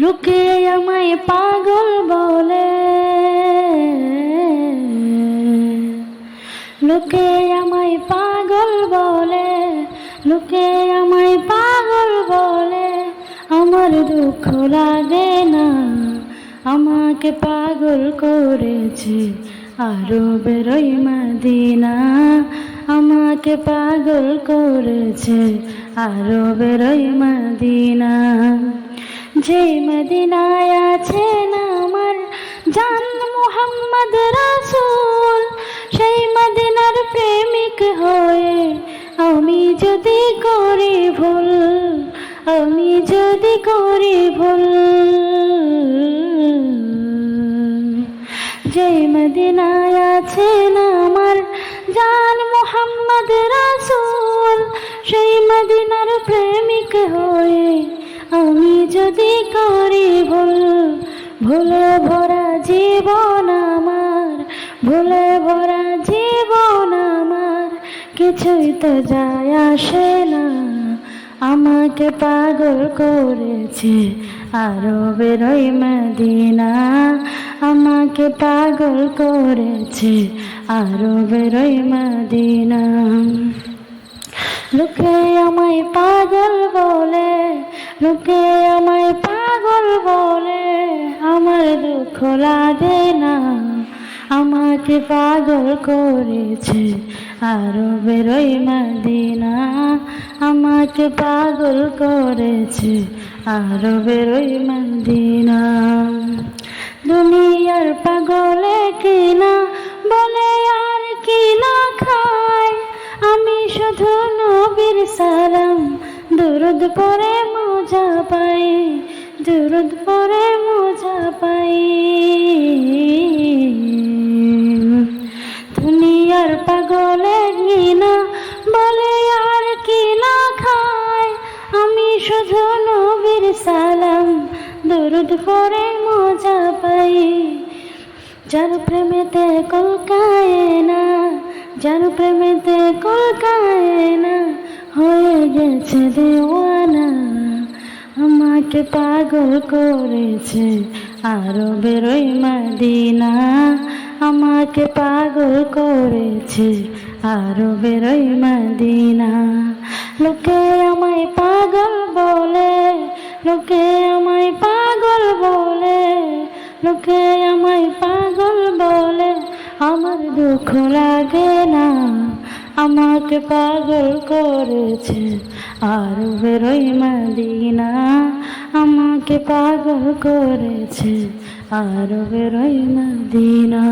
লোকে আমায় পাগল বলে, লোকে আমায় পাগল বলে, লোকে আমায় পাগল বলে। আমার দুঃখ লাগে না, আমাকে পাগল করেছে আরবের ওই মদিনা। আমাকে পাগল করেছে আরবের ওই মদিনা। যে মদিনায় আছেন আমার জান মুহাম্মদ রাসূল, সেই মদিনার প্রেমিক হয়ে আমি যদি করি ভুল, আমি যদি করি ভুল। যে মদিনায় আছেন আমার জান মুহাম্মদ রাসূল, সেই মদিনার প্রেমিক হয়ে আমি যদি করি ভুল। ভুলে ভরা জীবন আমার, ভুলে ভরা জীবন আমার, কিছুই তো যায় আসে না। আমাকে পাগল করেছে আরবের ওই মদিনা। আমাকে পাগল করেছে আরবের ওই মদিনা। লোকে আমায় পাগল বলে, লোকে আমায় পাগল বলে। আমার দুঃখ লাগে না, আমাকে পাগল করেছে আরবের ওই মদিনা। আমাকে পাগল করেছে আরবের ওই মদিনা। দুনিয়ার পাগলে কিনা বলে আর কিনা খায়, আমি শুধু নবীর সালাম দুরুদ পড়ে মজা পাই, দুরুদ পড়ে মজা পাই। দুনিয়ার পাগলে কিনা বলে আর কিনা খায়, আমি শুধু নবীর সালাম দুরুদ পড়ে মজা পাই। যার প্রেমেতে কলকায় না, যার প্রেমেতে কলকায় না, হয়ে গেছে দেওয়ানা। আমাকে পাগল করেছে আরবের ওই মদিনা। আমাকে পাগল করেছে আরবের ওই মদিনা। লোকে আমায় পাগল বলে, লোকে আমায় পাগল বলে, লোকে আমায় পাগল বলে। আমার দুঃখ লাগে না, আমাকে পাগল করেছে আরবের ওই মদিনা। আমাকে পাগল করেছে আরবের ওই মদিনা।